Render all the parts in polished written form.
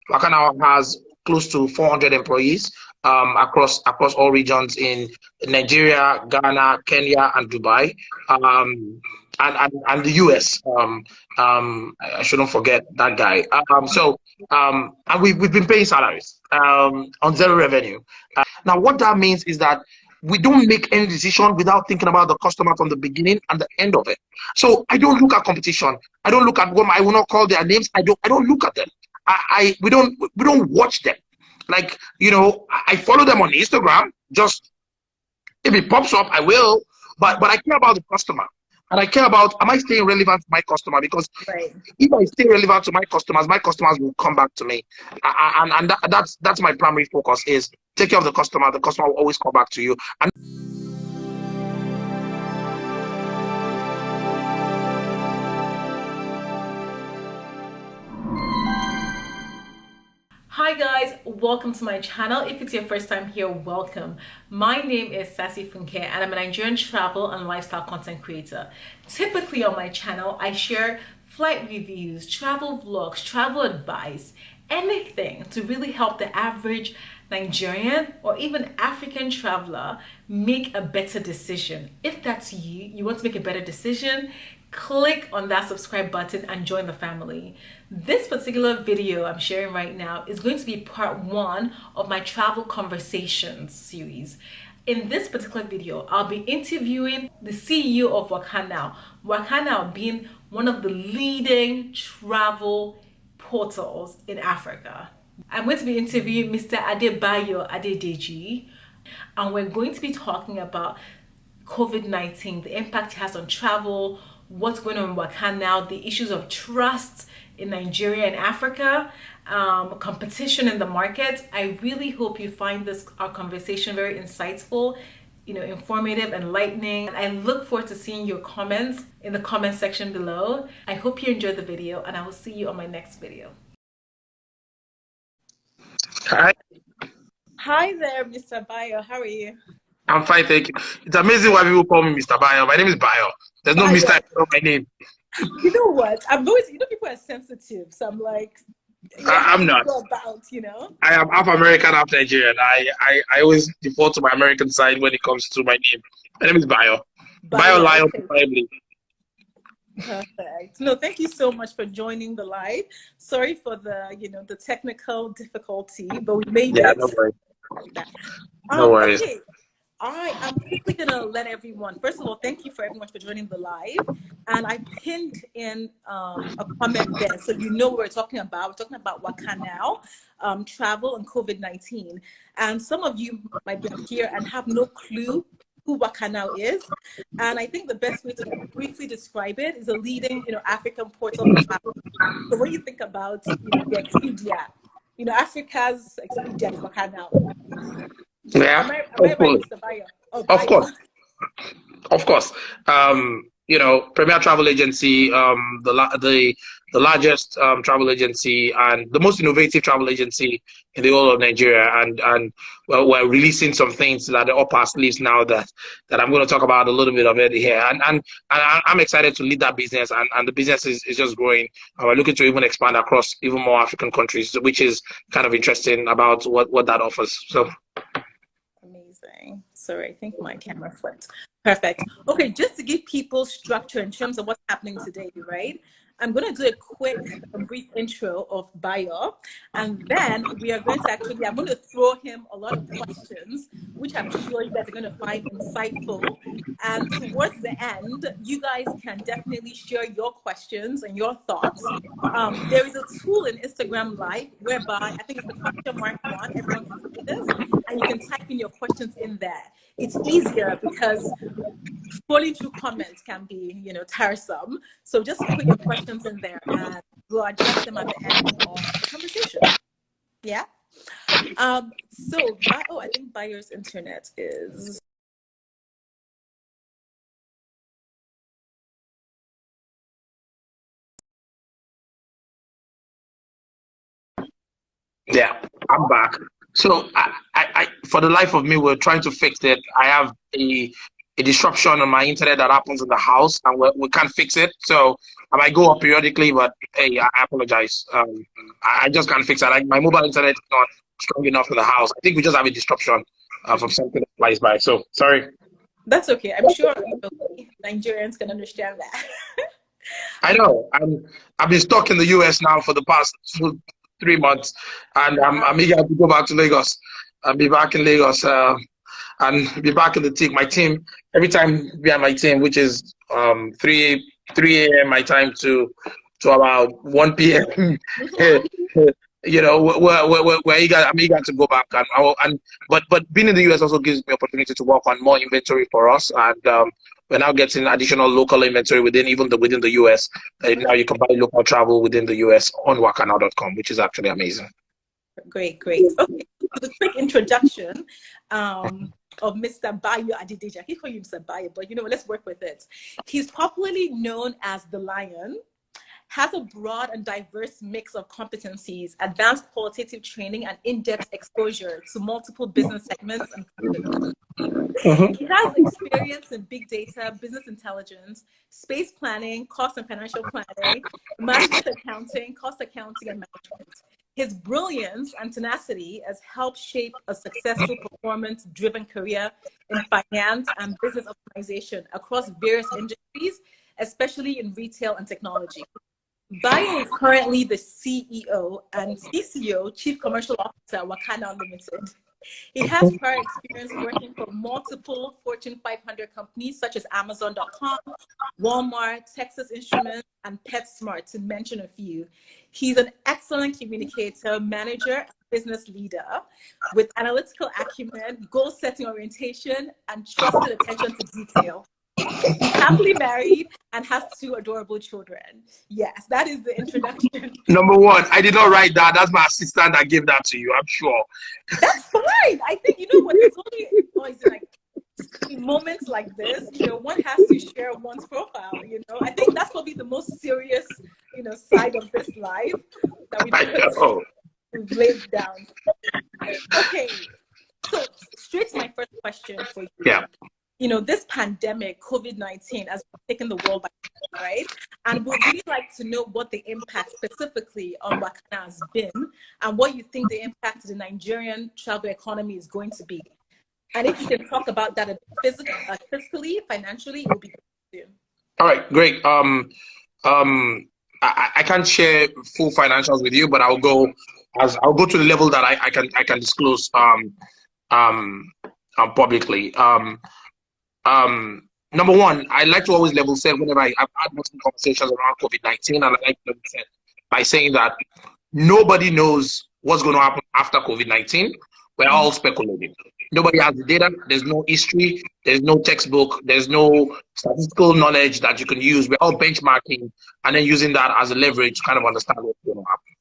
WAKANOW has close to 400 employees across all regions in Nigeria, Ghana, Kenya, and Dubai, and the US. I shouldn't forget that guy. And we've been paying salaries on zero revenue. Now, what that means is that we don't make any decision without thinking about the customer from the beginning and the end of it. So I don't look at competition. I don't look at what I will not call their names. I don't look at them. We don't watch them. Like, I follow them on Instagram. Just if it pops up, I will. But I care about the customer. And I care about, am I staying relevant to my customer? Because if I stay relevant to my customers will come back to me. And that's my primary focus, is take care of the customer. The customer will always come back to you. And hi guys, welcome to my channel. If it's your first time here, welcome. My name is Sassy Funke and I'm a Nigerian travel and lifestyle content creator. Typically on my channel, I share flight reviews, travel vlogs, travel advice, anything to really help the average Nigerian or even African traveler make a better decision. If that's you want to make a better decision, click on that subscribe button and join the family. This particular video I'm sharing right now is going to be part 1 of my travel conversations series. In this particular video, I'll be interviewing the CEO of WAKANOW. WAKANOW being one of the leading travel portals in Africa. I'm going to be interviewing Mr. Adebayo Adedeji, and we're going to be talking about COVID-19, the impact it has on travel, what's going on in WAKANOW, the issues of trust in Nigeria and Africa, competition in the market. I really hope you find our conversation very insightful, informative, enlightening. I look forward to seeing your comments in the comment section below. I hope you enjoyed the video, and I will see you on my next video. Hi there, Mr. Bayo. How are you? I'm fine, thank you. It's amazing why people call me Mr. Bayo. My name is Bayo. There's no Mr. on my name. You know what? I'm always, people are sensitive, so I'm like, I'm not. I am half American, half Nigerian. I always default to my American side when it comes to my name. My name is Bayo. Bayo Lion, probably. Perfect. No, thank you so much for joining the live. Sorry for the, the technical difficulty, but we made it. No worries. No worries. Okay. I am quickly going to let everyone, first of all, thank you for everyone for joining the live. And I pinned in a comment there, so you know what we're talking about. We're talking about WAKANOW, travel and COVID-19. And some of you might be here and have no clue who WAKANOW is. And I think the best way to briefly describe it is a leading, African portal for travel. So when you think about, the Expedia, Africa's Expedia is WAKANOW. Yeah, am I right, Mr. Bayo? Oh, of course. Of course. Premier Travel Agency, the largest travel agency and the most innovative travel agency in the whole of Nigeria, and well, we're releasing some things that are up our sleeves now that I'm going to talk about a little bit of it here, and I'm excited to lead that business, and the business is just growing. We're looking to even expand across even more African countries, which is kind of interesting about what that offers. So. Amazing. Sorry, I think my camera flipped. Perfect. Okay, just to give people structure in terms of what's happening today, right? I'm going to do a quick, brief intro of Bayo, and then we are going to I'm going to throw him a lot of questions, which I'm sure you guys are going to find insightful. And towards the end, you guys can definitely share your questions and your thoughts. There is a tool in Instagram Live whereby I think it's the question mark one. Everyone can see this, and you can type in your questions in there. It's easier because scrolling through comments can be, tiresome. So just put your questions in there and we'll address them at the end of the conversation. Yeah. I think Bayo's internet is. Yeah, I'm back. So I for the life of me, we're trying to fix it. I have a a disruption on my internet that happens in the house, and we can't fix it. So I might go up periodically, but hey, I apologize. I just can't fix it. Like, my mobile internet is not strong enough for the house. I think we just have a disruption from something that flies by. So sorry. That's okay. I'm sure Nigerians can understand that. I know. I've been stuck in the US now for the past 3 months, and I'm eager to go back to Lagos. I'll be back in Lagos and be back in the team. My team, every time we have my team, which is 3 a.m. my time to about 1 p.m. You know, we're eager. I'm eager to go back, but being in the US also gives me opportunity to work on more inventory for us, and we're now getting additional local inventory within the US. Now you can buy local travel within the US on wakanow.com, which is actually amazing. Great. Okay, the quick introduction of Mr. Bayo Adedeji. I keep calling him Mr. Bayo, but let's work with it. He's popularly known as the Lion, has a broad and diverse mix of competencies, advanced qualitative training, and in-depth exposure to multiple business segments and companies. He has experience in big data, business intelligence, space planning, cost and financial planning, management accounting, cost accounting, and management. His brilliance and tenacity has helped shape a successful performance-driven career in finance and business optimization across various industries, especially in retail and technology. Bayo is currently the CEO and CCO, Chief Commercial Officer at WAKANOW Limited. He has prior experience working for multiple Fortune 500 companies such as Amazon.com, Walmart, Texas Instruments, and PetSmart, to mention a few. He's an excellent communicator, manager, and business leader with analytical acumen, goal-setting orientation, and trusted attention to detail. He's happily married and has 2 adorable children. Yes, that is the introduction. Number one, I did not write that. That's my assistant that gave that to you, I'm sure. That's fine. I think, what, it's only always like in moments like this, one has to share one's profile, I think that's probably the most serious, side of this life that we've laid down. Okay, so straight to my first question for you. Yeah. This pandemic, COVID-19, has taken the world by storm, right? And we'd really like to know what the impact specifically on WAKANOW has been, and what you think the impact to the Nigerian travel economy is going to be. And if you can talk about that fiscally, financially, it will be good. All right, great. I can't share full financials with you, but I'll go to the level that I can disclose publicly. Number one, I like to always level set whenever I've had multiple conversations around COVID-19, and I like to level set by saying that nobody knows what's going to happen after COVID-19. We're all speculating. Nobody has the data. There's no history. There's no textbook. There's no statistical knowledge that you can use. We're all benchmarking and then using that as a leverage to kind of understand what's going to happen.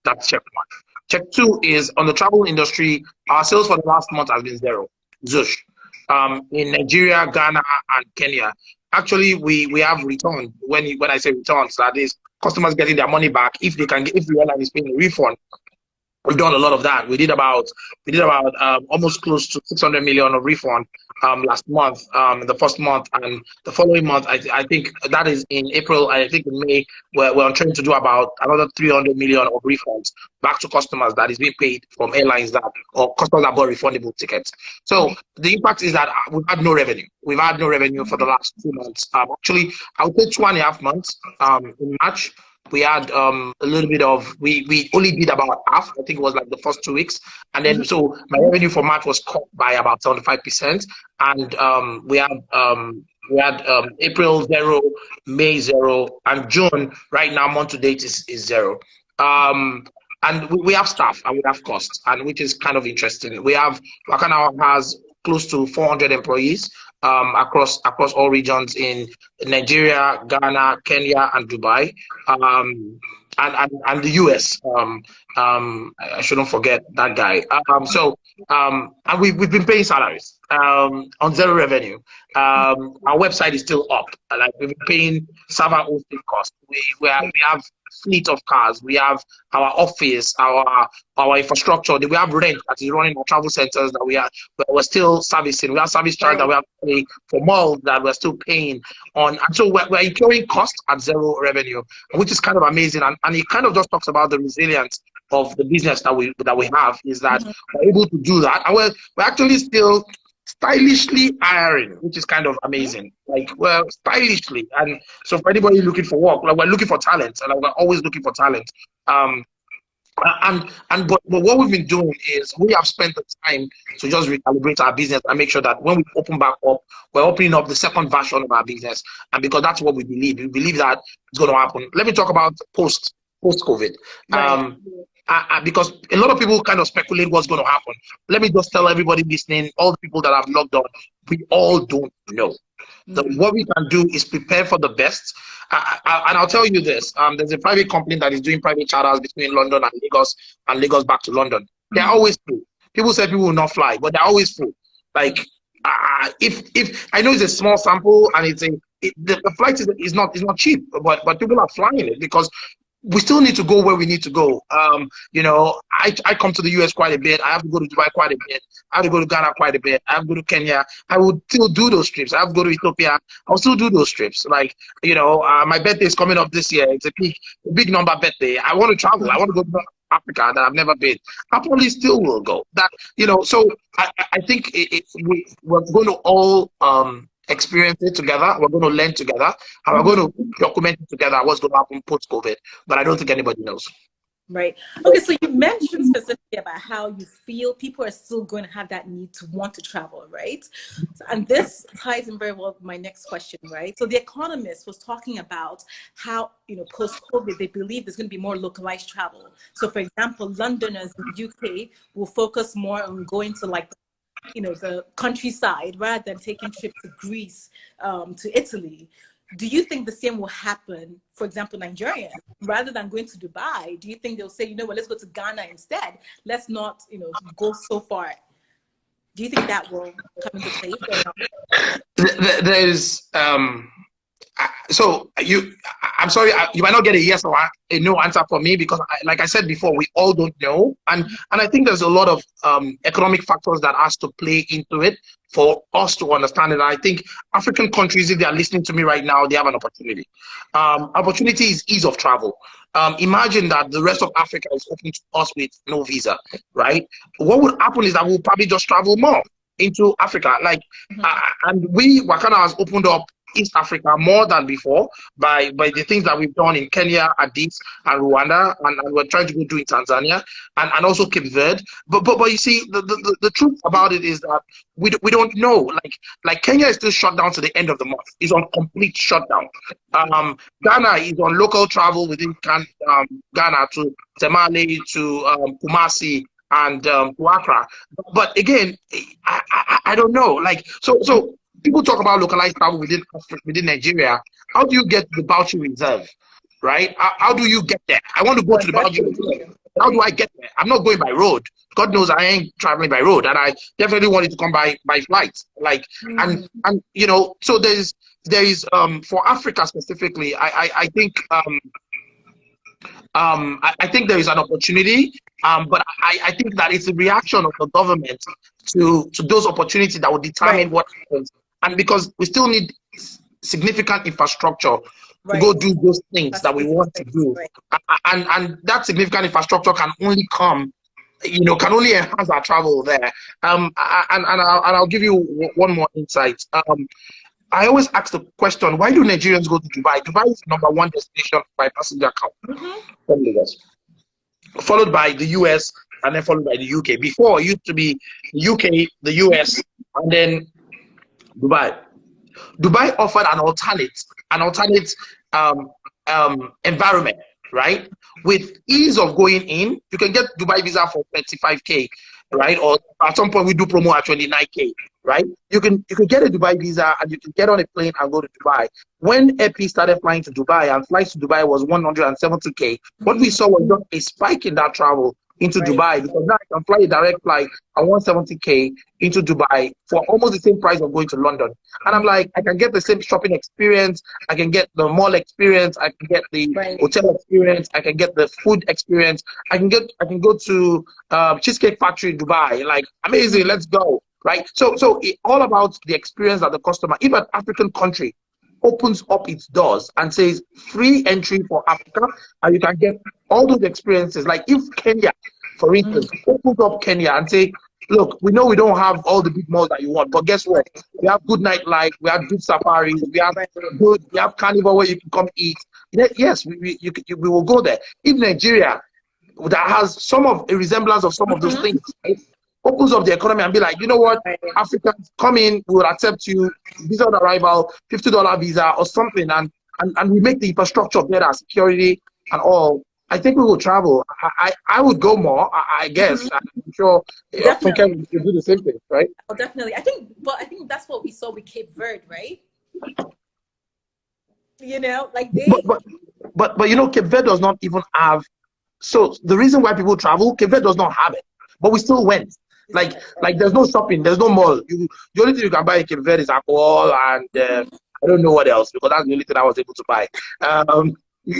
That's check one. Check two is on the travel industry, our sales for the last month has been zero. Zush. In Nigeria, Ghana, and Kenya. Actually, we have returned. When I say returns, that is customers getting their money back if they can get, if the airline is paying a refund. We've done a lot of that. We did about almost close to 600 million of refund last month, the first month, and the following month. I think that is in April. I think in May we're on train to do about another 300 million of refunds back to customers that is being paid from airlines or customers that bought refundable tickets. So the impact is that we've had no revenue. We've had no revenue for the last 2 months. Actually, I would say 2.5 months. In March, we had a little bit of, we only did about half. I think it was like the first 2 weeks. And then, so my revenue for March was cut by about 75%. And we had April 0, May 0, and June right now, month to date is 0. And we have staff and we have costs, and which is kind of interesting. WAKANOW has close to 400 employees across all regions in Nigeria, Ghana, Kenya, and Dubai, and the US. I shouldn't forget that guy. And we've been paying salaries on zero revenue. Our website is still up. Like, we've been paying server hosting costs. We have fleet of cars, we have our office, our infrastructure, we have rent that is running our travel centers that we're still servicing. We have service charge that we have to pay for malls that we're still paying on, and so we're incurring costs at zero revenue, which is kind of amazing. And it kind of just talks about the resilience of the business that we have, is that we're able to do that, and we're actually still stylishly hiring, which is kind of amazing. Like, well, stylishly. And so for anybody looking for work, like, we're looking for talent, and we're always looking for talent. But what we've been doing is we have spent the time to just recalibrate our business and make sure that when we open back up, we're opening up the second version of our business. And because that's what we believe that it's going to happen. Let me talk about post COVID. Because a lot of people kind of speculate what's going to happen. Let me just tell everybody listening, all the people that have logged on, we all don't know. What we can do is prepare for the best. And I'll tell you this, there's a private company that is doing private charters between London and Lagos back to London. They're always full. People say people will not fly, but they're always full. Like, if I know it's a small sample and the flight is not cheap, but people are flying it because we still need to go where we need to go. You know, I come to the US quite a bit. I have to go to Dubai quite a bit. I have to go to Ghana quite a bit. I have to go to Kenya. I would still do those trips. I have to go to Ethiopia. I'll still do those trips. Like, you know, my birthday is coming up this year. It's a big number birthday. I want to travel. I want to go to Africa that I've never been. I probably still will go. That, you know, so I think we're going to all experience it together. We're going to learn together, and we're going to document it together what's going to happen post-COVID. But I don't think anybody knows. Right. Okay, so you mentioned specifically about how you feel people are still going to have that need to want to travel, right? And this ties in very well with my next question, right? So The Economist was talking about how, you know, post-COVID, they believe there's going to be more localized travel. So, for example, Londoners in the UK will focus more on going to, like, you know, the countryside rather than taking trips to Greece, to Italy. Do you think the same will happen, for example, Nigeria, rather than going to Dubai? Do you think they'll say, you know what, let's go to Ghana instead? Let's not, you know, go so far. Do you think that will come into place or not? There's I'm sorry, you might not get a yes or a no answer from me because, like I said before, we all don't know, and I think there's a lot of economic factors that has to play into it for us to understand it. And I think African countries, if they are listening to me right now, they have an opportunity. Opportunity is ease of travel. Imagine that the rest of Africa is open to us with no visa, right? What would happen is that we'll probably just travel more into Africa, like, and WAKANOW has opened up East Africa more than before by the things that we've done in Kenya, Addis, and Rwanda, and we're trying to go do in Tanzania and also Cape Verde. But you see, the truth about it is that we don't know. Like Kenya is still shut down to the end of the month. It's on complete shutdown. Ghana is on local travel within Ghana to Temale, to Kumasi, and to Accra. But again, I don't know. Like, so people talk about localized travel within Nigeria. How do you get to the Bauchi Reserve, right? How do you get there? I want to go to the Bauchi Reserve. How do I get there? I'm not going by road. God knows I ain't traveling by road, and I definitely wanted to come by flight. Like, and you know, so there is for Africa specifically, I think I think there is an opportunity, but I think that it's the reaction of the government to those opportunities that will determine what happens. And because we still need significant infrastructure to go do those things that we want to do, and that significant infrastructure can only come, you know, can only enhance our travel there. And I'll give you one more insight. I always ask the question, why do Nigerians go to Dubai? Dubai is the #1 destination by passenger count from Lagos, followed by the US, and then followed by the UK. Before, it used to be the UK, the US, and then Dubai. Dubai offered an alternate environment, right? With ease of going in, you can get Dubai visa for 35K, right? Or at some point we do promo at 29K, right? You can get a Dubai visa and you can get on a plane and go to Dubai. When EP started flying to Dubai and flights to Dubai was 170K, what we saw was just a spike in that travel into Right. Dubai, because now I can fly a direct flight at 170K into Dubai for almost the same price of going to London. And I'm like, I can get the same shopping experience, I can get the mall experience, I can get the Right. hotel experience, I can get the food experience, I can go to Cheesecake Factory in Dubai. Like, amazing, let's go. Right. So it all about the experience that the customer, if an African country opens up its doors and says free entry for Africa, and you can get all those experiences. Like if Kenya, for instance, opens up Kenya and say, look, we know we don't have all the big malls that you want, but guess what? We have good nightlife, we have good safaris, we have carnival where you can come eat. Yes, we will go there. If Nigeria, that has some of a resemblance of some of those things, right, opens up the economy and be like, you know what, Africans come in, we will accept you, visa on arrival, $50 visa or something, and we make the infrastructure better, security and all. I think we will travel. I would go more, I guess. I'm sure Funke will do the same thing, right? Oh, definitely. I think that's what we saw with Cape Verde, right? You know, like but you know, Cape Verde does not even have. So the reason why people travel, Cape Verde does not have it, but we still went. Like there's no shopping, there's no mall. The only thing you can buy in Cape Verde is alcohol and I don't know what else, because that's the only thing I was able to buy.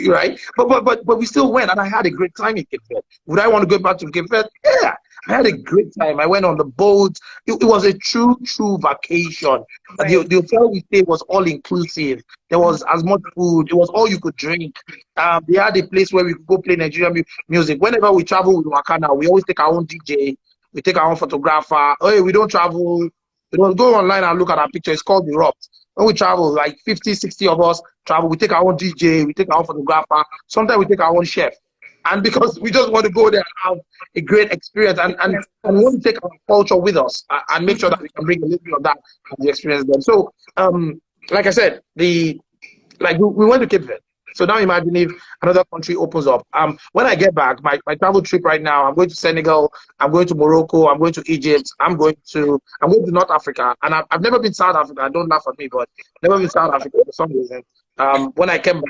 Right? But we still went, and I had a great time in Cape Verde. Would I want to go back to Cape Verde? Yeah, I had a great time. I went on the boat. It was a true vacation. Right. The hotel we stayed was all inclusive. There was as much food. It was all you could drink. They had a place where we could go play Nigerian music. Whenever we travel with WAKANOW, we always take our own DJ. We take our own photographer. Oh, hey, we don't travel. We don't go online and look at our picture. It's called Erupt. When we travel, like 50, 60 of us travel, we take our own DJ, we take our own photographer. Sometimes we take our own chef. And because we just want to go there and have a great experience, and we want to take our culture with us and make sure that we can bring a little bit of that and the experience then. So, like I said, we went to Cape Verde. So now imagine if another country opens up. When I get back, my travel trip right now, I'm going to Senegal, I'm going to Morocco, I'm going to Egypt, I'm going to North Africa, and I've never been South Africa. Don't laugh at me, but never been South Africa for some reason. When I come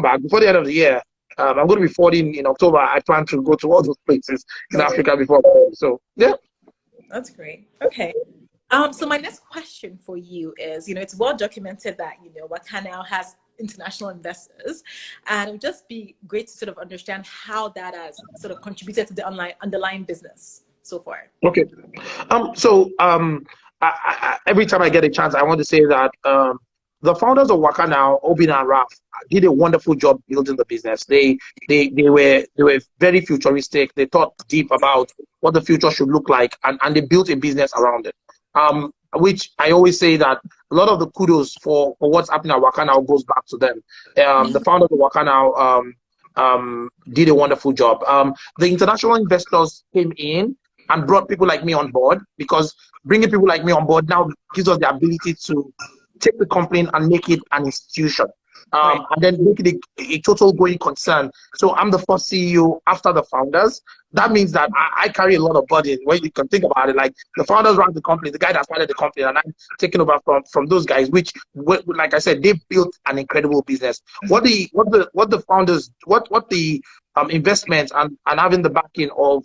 back before the end of the year, I'm going to be 40 in October. I plan to go to all those places in Africa before. So yeah, that's great. Okay. So my next question for you is, it's well documented that, WAKANOW has international investors, and it would just be great to sort of understand how that has sort of contributed to the underlying business so far. Okay. Every time I get a chance, I want to say that the founders of WAKANOW, Obin and Raf, did a wonderful job building the business. They were very futuristic. They thought deep about what the future should look like, and they built a business around it. Which I always say that a lot of the kudos for what's happening at WAKANOW goes back to them. The founders of WAKANOW did a wonderful job. The international investors came in and brought people like me on board, because bringing people like me on board now gives us the ability to take the company and make it an institution. And then make it a total going concern. So I'm the first CEO after the founders. That means that I carry a lot of burden. When you can think about it, like the founders run the company, the guy that started the company, and I'm taking over from those guys, which, like I said, they've built an incredible business. What the founders, what the investments and having the backing of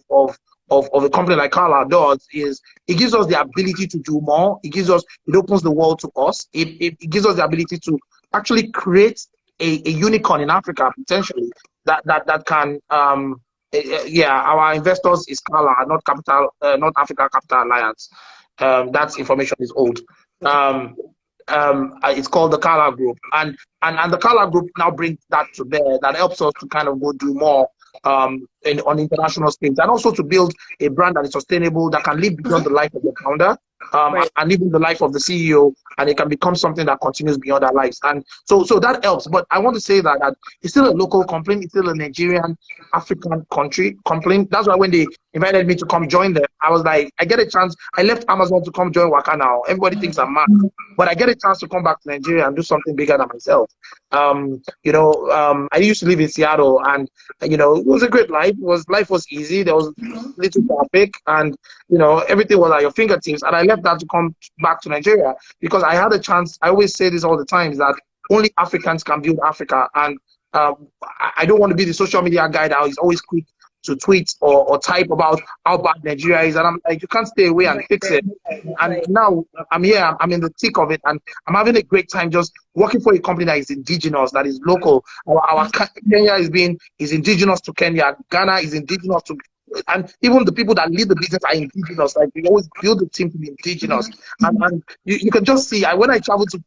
a company like Carla does is it gives us the ability to do more. It opens the world to us. It gives us the ability to actually create a unicorn in Africa, potentially, that can our investors is Carla, not Africa Capital Alliance. That information is old. It's called the Carla Group, and the Carla Group now brings that to bear. That helps us to kind of go do more on international stage, and also to build a brand that is sustainable, that can live beyond the life of the founder, and even the life of the CEO, and it can become something that continues beyond our lives. And so that helps. But I want to say that it's still a local company, it's still a Nigerian African company. That's why when they invited me to come join them, I was like, I get a chance. I left Amazon to come join WAKANOW. Everybody thinks I'm mad, but I get a chance to come back to Nigeria and do something bigger than myself. I used to live in Seattle, and it was a great life. Life was easy. There was little traffic, and everything was at your fingertips. And I left that to come back to Nigeria because I had a chance. I always say this all the time, is that only Africans can build Africa, and I don't want to be the social media guy that is always quick to tweet or type about how bad Nigeria is, and I'm like, you can't stay away and fix it. And now I'm here, I'm in the thick of it, and I'm having a great time just working for a company that is indigenous, that is local. Our Kenya is indigenous to Kenya, Ghana is indigenous to, and even the people that lead the business are indigenous. Like, we always build the team to be indigenous. And you can just see, when I travel to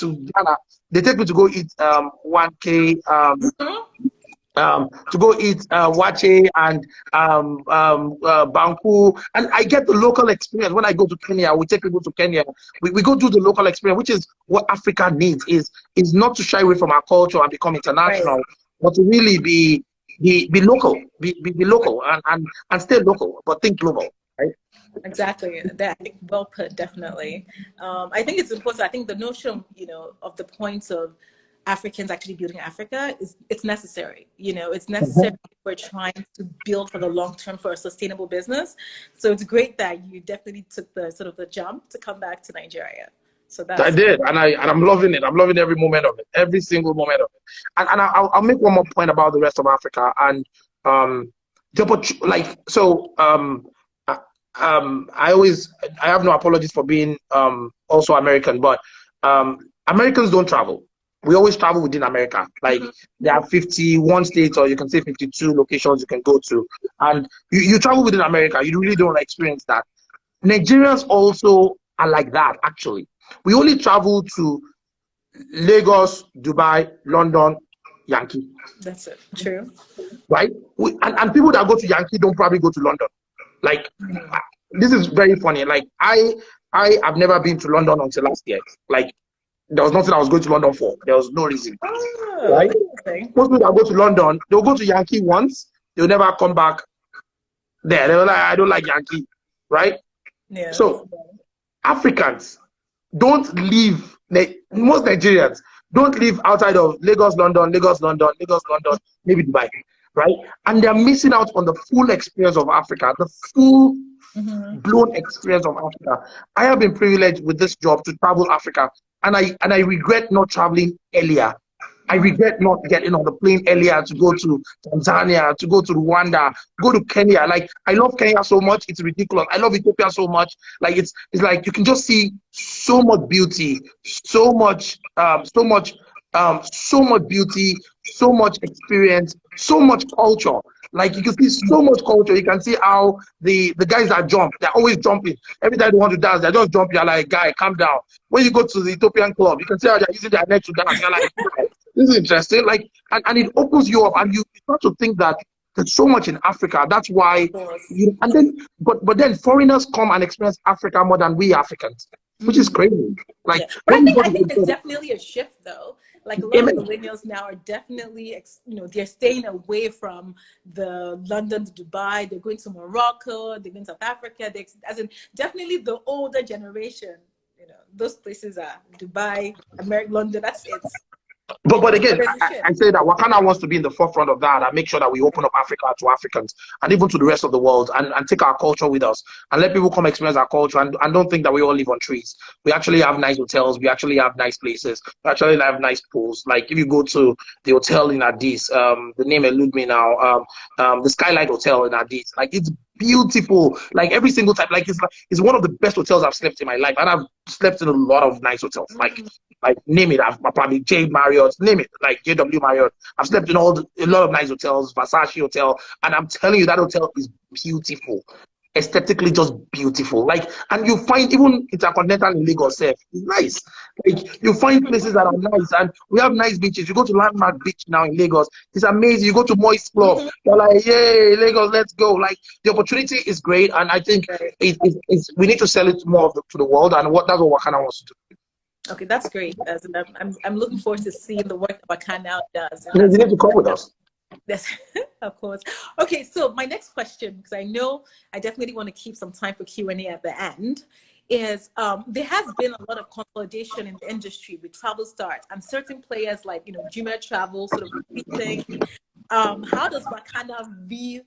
Ghana, they take me to go eat 1K, to go eat wache and banku, and I get the local experience. When I go to Kenya, we take people to Kenya. We go do the local experience, which is what Africa needs. Is not to shy away from our culture and become international, but to really be local, be local and stay local, but think global. Right? Exactly. That, I think, well put. Definitely. I think it's important. I think the notion, of the points of Africans actually building Africa it's necessary. It's necessary if we're trying to build for the long term for a sustainable business. So it's great that you definitely took the jump to come back to Nigeria. So I did, and I'm loving it. I'm loving every moment of it, every single moment of it. And I'll make one more point about the rest of Africa and I have no apologies for being also American, but Americans don't travel. We always travel within America. Like, there are 51 states, or you can say 52 locations you can go to, and you travel within America. You really don't experience that. Nigerians also are like that. Actually, we only travel to Lagos, Dubai, London, Yankee. That's it. True. Right? And people that go to Yankee don't probably go to London. Like, this is very funny. Like, I have never been to London until last year. Like, there was nothing I was going to London for. There was no reason. Right? Most people that go to London, they'll go to Yankee once, they'll never come back there. They're like, I don't like Yankee. Right? Yeah. So Africans don't leave, most Nigerians don't live outside of Lagos, London, maybe Dubai. Right? And they're missing out on the full experience of Africa, the full blown experience of Africa. I have been privileged with this job to travel Africa, and I regret not traveling earlier. I regret not getting on the plane earlier to go to Tanzania, to go to Rwanda, go to Kenya. Like, I love Kenya so much, it's ridiculous. I love Ethiopia so much. Like, it's like you can just see so much beauty, so much beauty, so much experience, so much culture. Like, you can see so much culture. You can see how the guys that jump, they're always jumping. Every time they want to dance, they're just jumping. You're like, guy, calm down. When you go to the Ethiopian club, you can see how they're using their neck to dance. You're like, this is interesting. Like, and it opens you up, and you start to think that there's so much in Africa. That's why but then foreigners come and experience Africa more than we Africans, which is crazy. Like, but I think there's definitely a shift, though. Like, a lot of millennials now are definitely, they're staying away from the London to Dubai. They're going to Morocco. They're going to South Africa. Definitely the older generation. Those places are Dubai, America, London. That's it. But again, I say that WAKANOW wants to be in the forefront of that and make sure that we open up Africa to Africans and even to the rest of the world, and take our culture with us and let people come experience our culture, and don't think that we all live on trees. We actually have nice hotels. We actually have nice places. We actually have nice pools. Like, if you go to the hotel in Addis, the name eludes me now, the Skylight Hotel in Addis, like, it's beautiful. Like, every single time, like, it's one of the best hotels I've slept in my life, and I've slept in a lot of nice hotels. Like name it. I've probably J Marriott, name it, like JW Marriott. I've slept in a lot of nice hotels, Versace Hotel, and I'm telling you, that hotel is beautiful, aesthetically just beautiful. Like, and you find even Intercontinental in Lagos, it's nice. Like, you find places that are nice, and we have nice beaches. You go to Landmark Beach now in Lagos, it's amazing. You go to Moist Club, you're like, yay, Lagos, let's go. Like, the opportunity is great, and I think we need to sell it more to the world, and that's what WAKANOW wants to do. Okay, that's great. I'm looking forward to seeing the work that WAKANOW does. You need to come with us. Yes, of course. Okay, so my next question, because I know I definitely want to keep some time for Q&A at the end, is there has been a lot of consolidation in the industry with travel starts and certain players like, Jumeirah Travel sort of repeating. How does WAKANOW view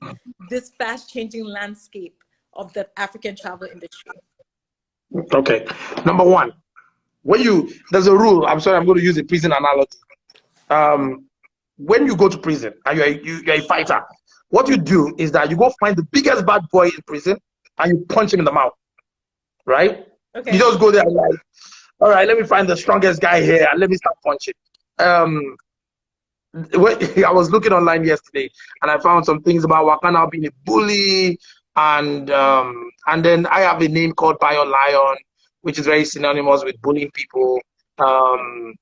this fast-changing landscape of the African travel industry? Okay, number one, there's a rule. I'm sorry, I'm going to use a prison analogy. When you go to prison and you're a fighter, What you do is that you go find the biggest bad boy in prison and you punch him in the mouth, right? You Okay. just go there and like, all right, let me find the strongest guy here and let me start punching. Um, I was looking online yesterday and I found some things about WAKANOW being a bully, and then I have a name called Bio Lion, which is very synonymous with bullying people. Um,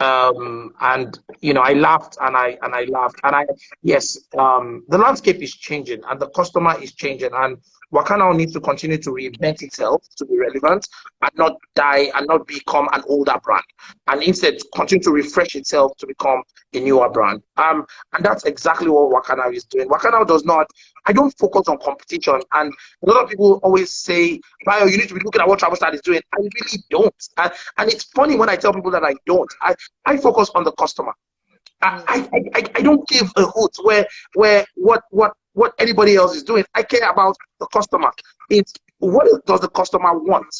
and I laughed and I laughed and I yes, the landscape is changing and the customer is changing, and WAKANOW needs to continue to reinvent itself to be relevant and not die and not become an older brand, and instead continue to refresh itself to become a newer brand. And that's exactly what WAKANOW is doing. WAKANOW does not. I don't focus on competition, and a lot of people always say, Bio, you need to be looking at what TravelStyle is doing. I really don't. And it's funny when I tell people that I don't. I focus on the customer. I don't give a hoot where what anybody else is doing. I care about the customer. It's what does the customer want?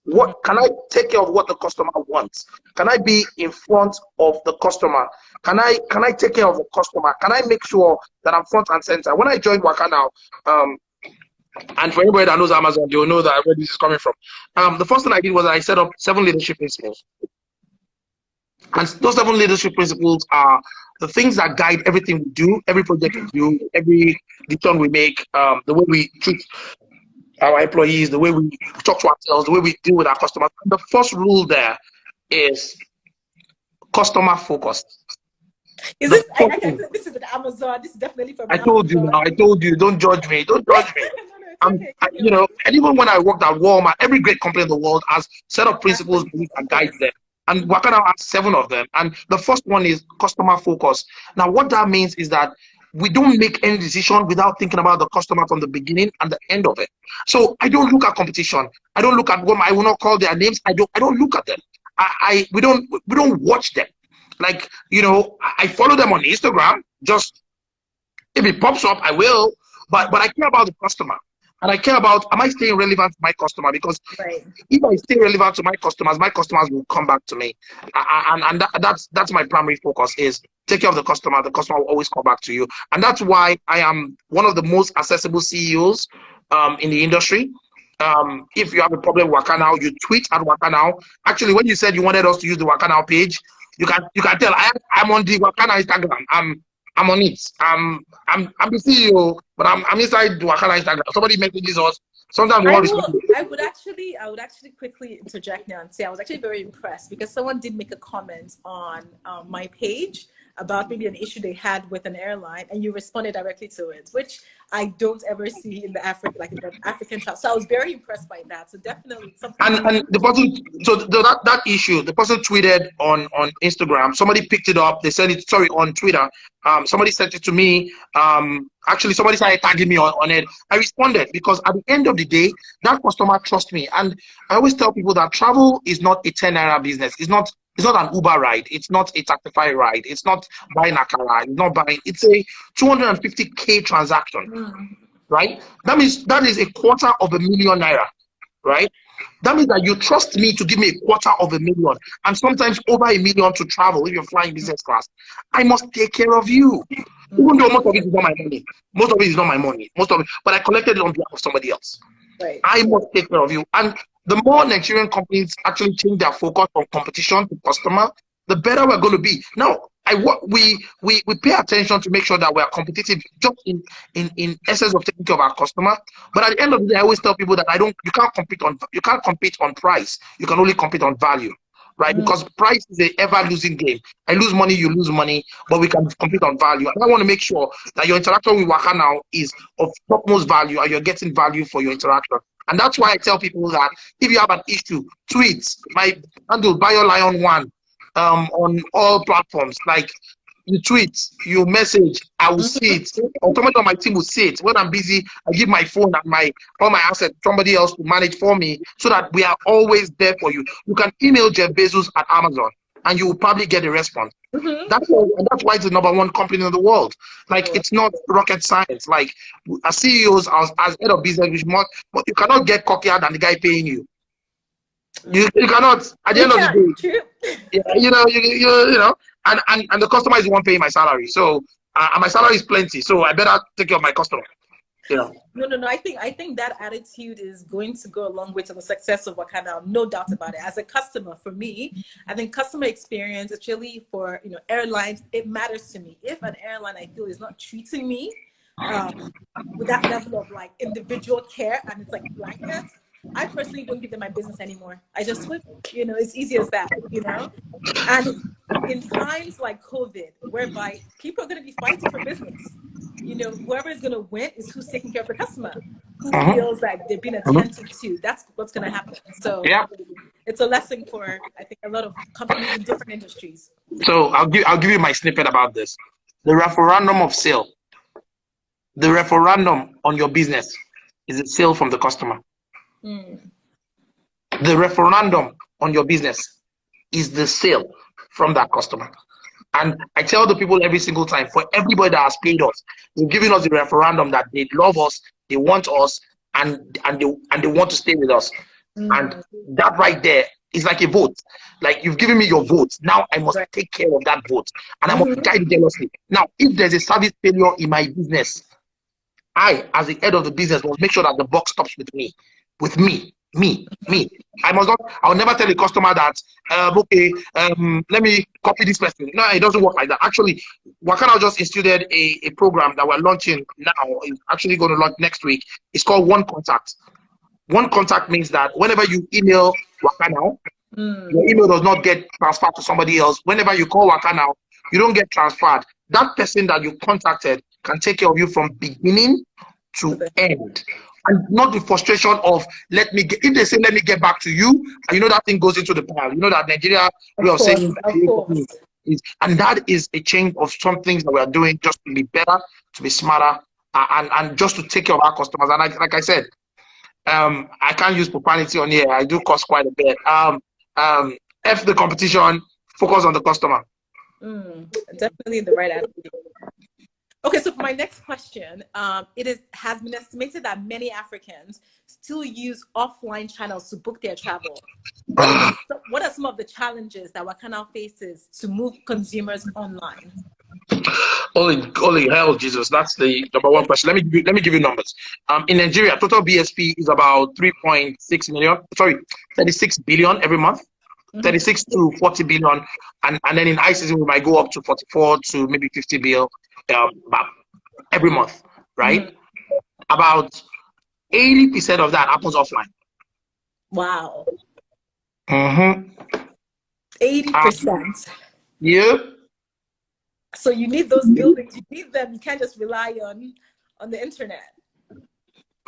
What can I take care of what the customer wants? Can I be in front of the customer? Can I take care of the customer? Can I make sure that I'm front and center? When I joined WAKANOW, and for anybody that knows Amazon, they will know that where this is coming from. The first thing I did was I set up 7 leadership principles. And those 7 leadership principles are the things that guide everything we do, every project we do, every decision we make, the way we treat our employees, the way we talk to ourselves, the way we deal with our customers. And the first rule there is customer focused. Is this? I think this is an Amazon. This is definitely from. I told you now. I told you. Don't judge me. Don't judge me. No, okay. And even when I worked at Walmart, every great company in the world has set up principles that guide them. And WAKANOW has 7 of them. And the first one is customer focus. Now, what that means is that we don't make any decision without thinking about the customer from the beginning and the end of it. So I don't look at competition. I don't look at what I will not call their names. I don't look at them. We don't watch them. Like, I follow them on Instagram. Just if it pops up, I will. But I care about the customer. And I care about, am I staying relevant to my customer? Because if I stay relevant to my customers will come back to me. And that's my primary focus, is take care of the customer. The customer will always come back to you. And that's why I am one of the most accessible CEOs in the industry. If you have a problem with WAKANOW, you tweet at WAKANOW. Actually, when you said you wanted us to use the WAKANOW page, you can tell I'm on the WAKANOW Instagram. I'm on it. I'm the CEO, but I'm inside the WAKANOW Instagram. Somebody messages us. Sometimes I would actually quickly interject now and say I was actually very impressed because someone did make a comment on my page about maybe an issue they had with an airline, and you responded directly to it, which I don't ever see in the African travel. So I was very impressed by that. So definitely something. And the person, so that issue, the person tweeted on Instagram. Somebody picked it up. They sent it, sorry, on Twitter. Somebody sent it to me. Actually, somebody started tagging me on it. I responded because at the end of the day, that customer trusts me. And I always tell people that travel is not a 10 naira business. It's not an Uber ride. It's not a Taxify ride. It's not buying a car. It's not buying. It's a 250K transaction, right? That means that is 250,000 naira, right? That means that you trust me to give me 250,000 and sometimes over 1 million to travel if you're flying business class. I must take care of you. Even though most of it is not my money. Most of it is not my money. Most of it, but I collected it on behalf of somebody else. Right. I must take care of you. And the more Nigerian companies actually change their focus from competition to customer, the better we're going to be. Now, we pay attention to make sure that we are competitive just in essence of taking care of our customer. But at the end of the day, I always tell people that you can't compete on price. You can only compete on value, right? Because price is an ever losing game. I lose money, you lose money, but we can compete on value. And I want to make sure that your interaction with WAKANOW is of topmost value and you're getting value for your interaction. And that's why I tell people that if you have an issue, tweet my handle BioLion1 on all platforms. Like you tweet, you message, I will see it. Or somebody on my team will see it. When I'm busy, I give my phone and all my assets to somebody else to manage for me, so that we are always there for you. You can email Jeff Bezos at Amazon and you will probably get a response. That's why it's the #1 company in the world. Like, it's not rocket science. Like, as CEOs, as head of business, you cannot get cockier than the guy paying you. You cannot. At the end of the day, yeah, and the customer is the one paying my salary. So and my salary is plenty, so I better take care of my customer. Yeah. No. I think that attitude is going to go a long way to the success of WAKANOW. No doubt about it. As a customer, for me, I think customer experience, especially for airlines, it matters to me. If an airline I feel is not treating me with that level of like individual care and it's like blanket, I personally don't give them my business anymore. I just switch. It's easy as that. And in times like COVID, whereby people are going to be fighting for business, whoever is going to win is who's taking care of the customer, who feels like they've been attended to. That's what's going to happen. So it's a lesson for, I think, a lot of companies in different industries. So I'll give you my snippet about this. The referendum of sale, the referendum on your business is a sale from the customer. The referendum on your business is the sale from that customer. And I tell the people every single time, for everybody that has paid us, they're giving us the referendum that they love us, they want us, and they want to stay with us. And that right there is like a vote. Like, you've given me your vote. Now I must take care of that vote, and I must guide it jealously. Now, if there's a service failure in my business, I, as the head of the business, must make sure that the buck stops with me. I'll never tell a customer that, let me copy this person. No, it doesn't work like that. Actually, WAKANOW just instituted a program that we're launching now. It's actually going to launch next week. It's called One Contact. One Contact means that whenever you email WAKANOW, your email does not get transferred to somebody else. Whenever you call WAKANOW, you don't get transferred. That person that you contacted can take care of you from beginning to end. And not the frustration of if they say let me get back to you, and that thing goes into the pile. That Nigeria way of saying is, and that is a change of some things that we are doing just to be better, to be smarter, and just to take care of our customers. And like I said, I can't use profanity on here. I do cost quite a bit. F the competition, focus on the customer. Definitely the right attitude. Okay, so for my next question, has been estimated that many Africans still use offline channels to book their travel. What are some of the challenges that WAKANOW faces to move consumers online? Holy hell, Jesus! That's the number one question. Let me give you numbers. In Nigeria, total BSP is about 36 billion every month. 36 to 40 billion, and then in high season we might go up to 44 to maybe 50 billion every month, right? About 80% of that happens offline. Wow. 80%. Yeah. So you need those buildings. You need them. You can't just rely on the internet.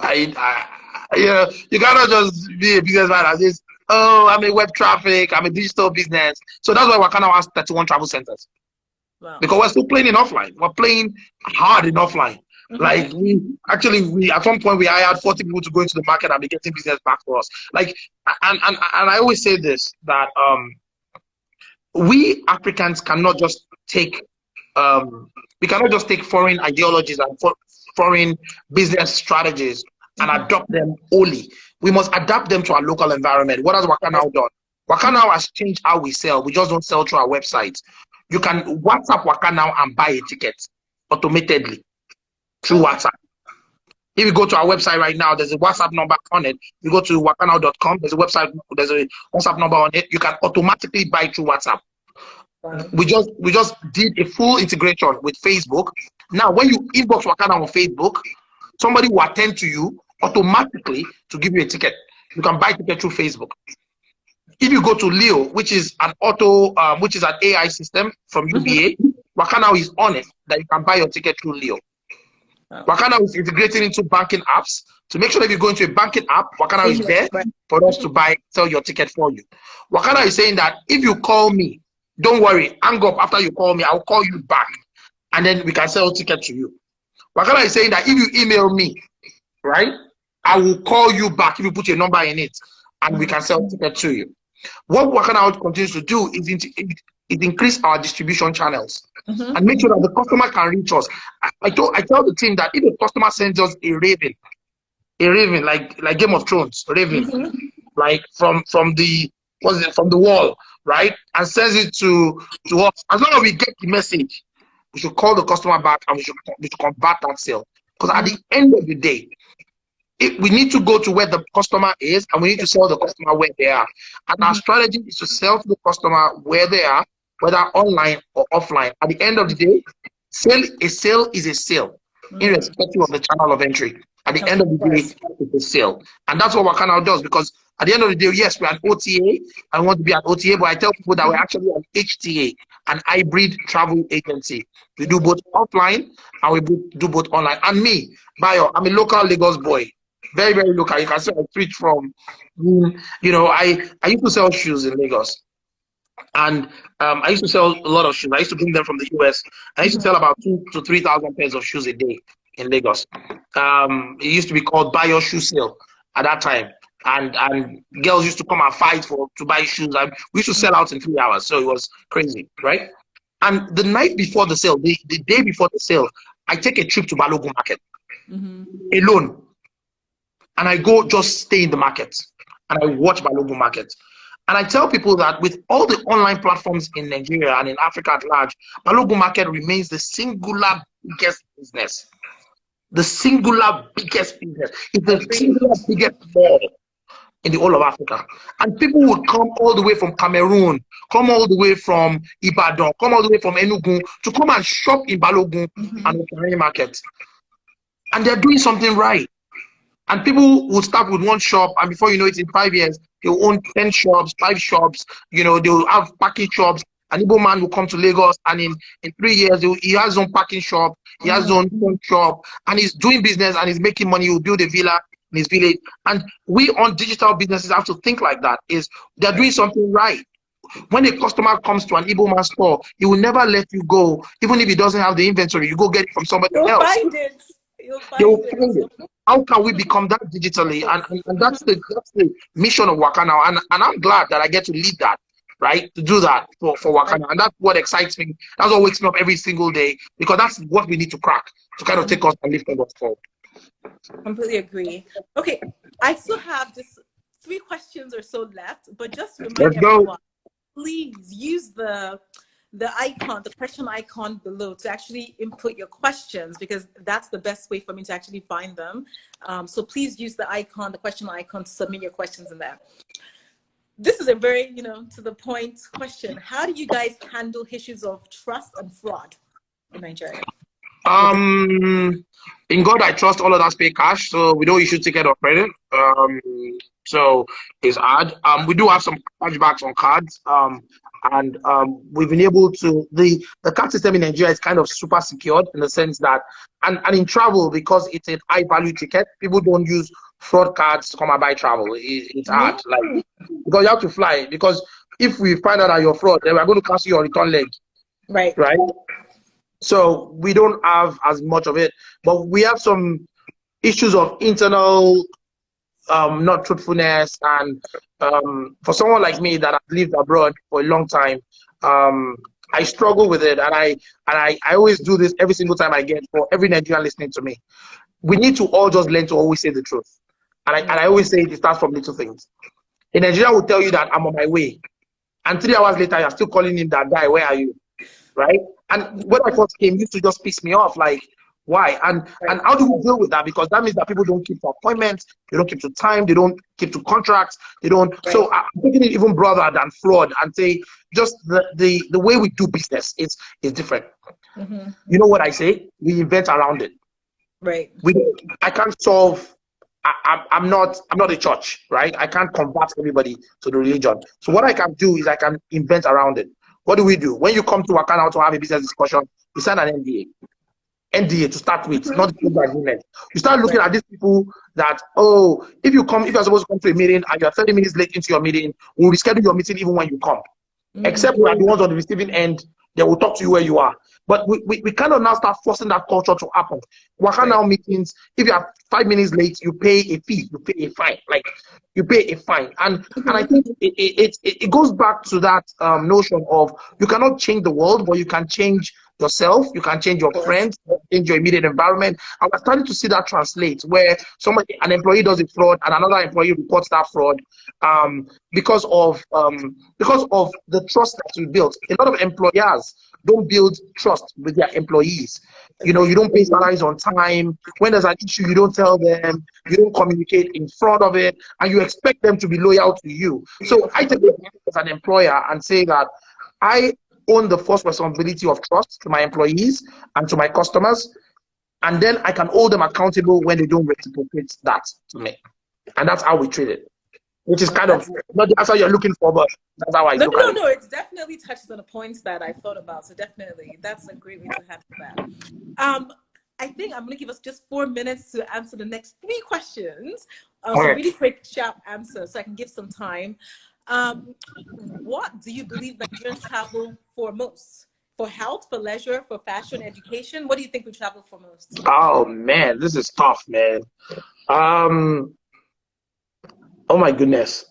You cannot just be a businessman as this. Oh, I'm a web traffic. I'm a digital business. So that's why WAKANOW has 31 travel centers. Wow. Because we're still playing in offline. We're playing hard in offline. Like we at one point we hired 40 people to go into the market and be getting business back for us. Like, and I always say this, that we Africans cannot just take foreign ideologies and foreign business strategies and adopt them wholly. We must adapt them to our local environment. What has WAKANOW done? WAKANOW has changed how we sell. We just don't sell through our website. You can WhatsApp WAKANOW and buy a ticket automatically through WhatsApp. If you go to our website right now, there's a WhatsApp number on it. You go to wakanow.com, there's a WhatsApp number on it. You can automatically buy through WhatsApp. We just did a full integration with Facebook. Now, when you inbox WAKANOW on Facebook, somebody will attend to you automatically to give you a ticket. You can buy a ticket through Facebook. If you go to Leo, which is an AI system from UBA, WAKANOW is on it that you can buy your ticket through Leo. WAKANOW is integrating into banking apps to make sure that if you go into a banking app, WAKANOW is there for us to sell your ticket for you. WAKANOW is saying that if you call me, don't worry, hang up after you call me, I'll call you back, and then we can sell a ticket to you. WAKANOW is saying that if you email me, right, I will call you back if you put your number in it, and we can sell a ticket to you. What WAKANOW continues to do is increase our distribution channels and make sure that the customer can reach us. I tell the team that if a customer sends us a raven like Game of Thrones, raven, like from the wall, right, and sends it to us, as long as we get the message, we should call the customer back and we should convert that sale. Because at the end of the day, we need to go to where the customer is and we need to sell the customer where they are. And our strategy is to sell to the customer where they are, whether online or offline. At the end of the day, a sale is a sale, irrespective of the channel of entry. At the end of the day, it's a sale. And that's what WAKANOW does, because at the end of the day, yes, we're an OTA. I want to be an OTA, but I tell people that we're actually an HTA, an hybrid travel agency. We do both offline and we do both online. And me, Bayo, I'm a local Lagos boy. Very, very local. You can see I switch from, I used to sell shoes in Lagos. And I used to sell a lot of shoes. I used to bring them from the US. I used to sell about 2,000 to 3,000 pairs of shoes a day in Lagos. It used to be called Buy Your Shoe Sale at that time. And girls used to come and fight to buy shoes. And we used to sell out in 3 hours. So it was crazy, right? And the night before the sale, the day before the sale, I take a trip to Balogun Market alone. And I go just stay in the market. And I watch Balogun Market. And I tell people that with all the online platforms in Nigeria and in Africa at large, Balogun Market remains the singular biggest business. The singular biggest business. It's the singular biggest mall in the whole of Africa. And people would come all the way from Cameroon, come all the way from Ibadan, come all the way from Enugu to come and shop in Balogun and the Market. And they're doing something right. And people will start with one shop, and before you know it, in 5 years, they'll own 10 shops, 5 shops, they'll have packing shops. An Igbo man will come to Lagos, and in 3 years, he has his own packing shop, he has his own phone shop, and he's doing business and he's making money. He'll build a villa in his village. And we on digital businesses have to think like that, is they're doing something right. When a customer comes to an Igbo man store, he will never let you go, even if he doesn't have the inventory. You go get it from somebody else. Find it. You'll find it. How can we become that digitally? And that's the mission of WAKANOW. And I'm glad that I get to lead that, right? To do that for WAKANOW. And that's what excites me. That's what wakes me up every single day, because that's what we need to crack to kind of take us and lift us forward. Completely agree. Okay, I still have just 3 questions or so left, but just remind everyone, please use the icon, the question icon below, to actually input your questions, because that's the best way for me to actually find them. So please use the icon, the question icon, to submit your questions in there. This is a very, to the point question. How do you guys handle issues of trust and fraud in Nigeria? In God I trust, all of us pay cash, so we don't issue ticket or credit. So it's hard. We do have some cashbacks on cards. And we've been able to, the card system in Nigeria is kind of super secured, in the sense that, and in travel, because it's a high value ticket, people don't use fraud cards to come and buy travel. It's hard, like, because you have to fly. Because if we find out that you're fraud, then we're going to cancel your return leg. Right. So we don't have as much of it, but we have some issues of internal not truthfulness, and for someone like me that I've lived abroad for a long time, I struggle with it, and I always do this every single time I get, for every Nigerian listening to me. We need to all just learn to always say the truth, and I always say it starts from little things. In Nigeria will tell you that I'm on my way, and 3 hours later you're still calling him that guy, where are you, right? And when I first came, it used to just piss me off, like, why? And how do we deal with that? Because that means that people don't keep to appointments, they don't keep to time, they don't keep to contracts, they don't. So I'm taking it even broader than fraud, and say just the way we do business is different. You know what I say? We invent around it. Right. I can't solve. I'm not a church, right? I can't convert everybody to the religion. So what I can do is I can invent around it. What do we do? When you come to WAKANOW to have a business discussion, you sign an NDA to start with, not the agreement. You start looking at these people that, if you're supposed to come to a meeting and you're 30 minutes late into your meeting, we'll reschedule your meeting even when you come. Except we are the ones on the receiving end, they will talk to you where you are. But we kind of now start forcing that culture to happen. WAKANOW meetings, if you are 5 minutes late, you pay a fee, you pay a fine. Like, you pay a fine. And I think it goes back to that notion of, you cannot change the world, but you can change yourself, you can change your friends, change your immediate environment. And we're starting to see that translate, where an employee does a fraud and another employee reports that fraud because of the trust that we built. A lot of employers don't build trust with their employees. You know, you don't pay salaries on time. When there's an issue, you don't tell them. You don't communicate in front of it, and you expect them to be loyal to you. So I take it as an employer and say that I own the first responsibility of trust to my employees and to my customers, and then I can hold them accountable when they don't reciprocate that to me. And that's how we treat it, which is kind of not the answer you're looking for, but that's how I look at it. No, it definitely touches on the points that I thought about. So definitely, that's a great way to have that. I think I'm going to give us just 4 minutes to answer the next 3 questions. So really quick, sharp answers, so I can give some time. What do you believe Nigerians travel for most? For health, for leisure, for fashion, education? What do you think we travel for most? Oh man, this is tough, man. Oh my goodness.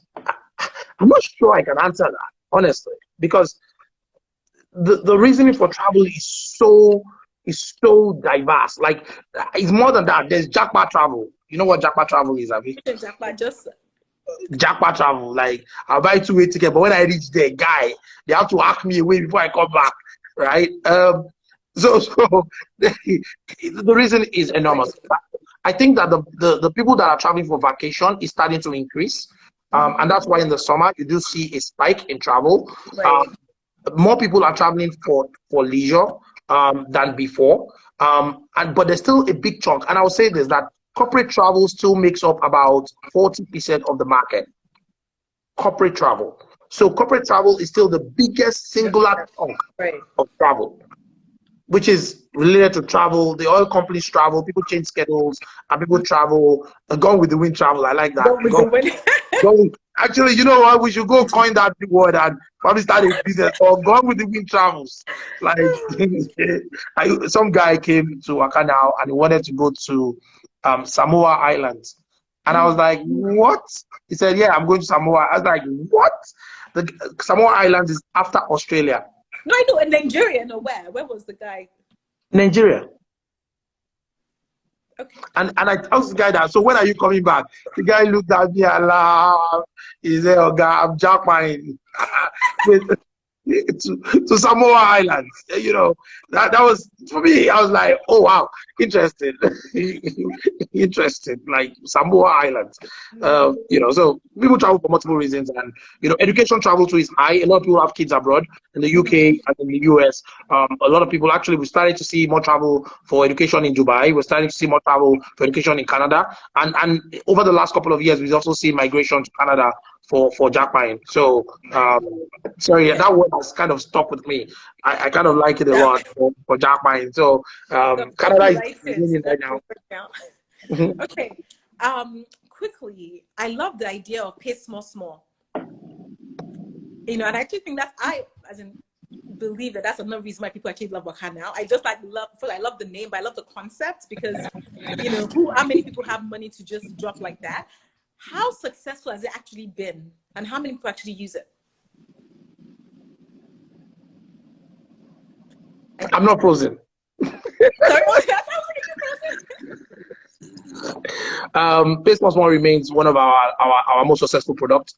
I'm not sure I can answer that, honestly, because the reasoning for travel is so diverse. Like, it's more than that. There's jackpot travel. You know what jackpot travel is, Abby? Jackpot travel. Like, I'll buy 2-way ticket, but when I reach there, guy, they have to hack me away before I come back, right? So the reason is enormous. I think that the people that are traveling for vacation is starting to increase. And that's why in the summer you do see a spike in travel. Right. More people are traveling for leisure than before. But there's still a big chunk. And I will say this, that corporate travel still makes up about 40% of the market. Corporate travel. So corporate travel is still the biggest singular chunk of travel, which is related to travel. The oil companies travel, people change schedules, and people travel. Gone with the wind travel. I like that. Actually, you know what? We should go coin that word and probably start a business or gone with the wind travels. Like, some guy came to WAKANOW and he wanted to go to Samoa Islands. And I was like, what? He said, yeah, I'm going to Samoa. I was like, what? The Samoa Islands is after Australia. No, I know, in Nigeria, no, where? Where was the guy? Nigeria. Okay. And I asked the guy that, so when are you coming back? The guy looked at me and laughed. He said, oh God, I'm jackpotting to Samoa Islands. You know, that was, for me, I was like, oh wow, interesting. Interesting, like Samoa Islands. You know, so people travel for multiple reasons, and you know, education travel too is high. A lot of people have kids abroad in the UK and in the US. A lot of people, actually, we started to see more travel for education in Dubai. We're starting to see more travel for education in Canada, and over the last couple of years, we've also seen migration to Canada for jackpotting. So sorry, that word has kind of stuck with me. I kind of like it a lot for jackpotting. So Canada is winning right now. Okay. Quickly, I love the idea of pay small. You know, and I actually think believe that's another reason why people actually love WAKANOW. I just I love the name, but I love the concept because, you know, how many people have money to just drop like that? How successful has it actually been, and how many people actually use it? I'm not frozen. Sorry, Pay Small remains one of our most successful products.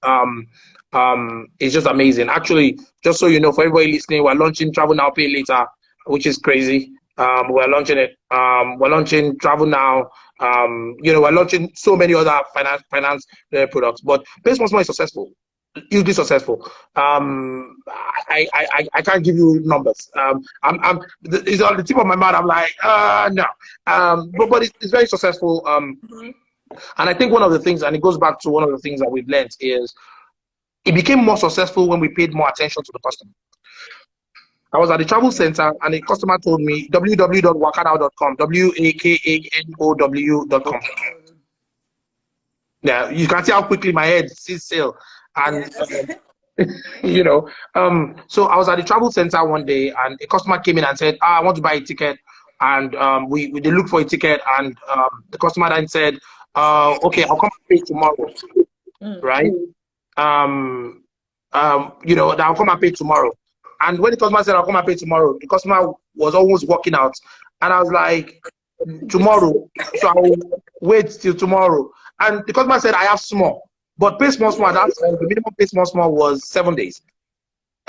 It's just amazing. Actually, just so you know, for everybody listening, we're launching Travel Now, Pay Later, which is crazy. We're launching it. We're launching Travel Now. You know, we're launching so many other finance products, but Pay Small is successful. Hugely successful. I can't give you numbers. It's on the tip of my mouth. I'm like, no. But it's very successful. And I think one of the things, and it goes back to one of the things that we've learned, is it became more successful when we paid more attention to the customer. I was at the travel center and a customer told me www.wakanow.com, WAKANOW.com. Yeah, you can see how quickly my head sees sail. And you know, so I was at the travel center one day and a customer came in and said, I want to buy a ticket. And we they looked for a ticket, and the customer then said, okay, I'll come and pay tomorrow. Right? You know, that I'll come and pay tomorrow. And when the customer said I'll come and pay tomorrow, the customer was almost walking out. And I was like, tomorrow, so I'll wait till tomorrow. And the customer said, I have small. But pay small, that's the minimum pay small was 7 days.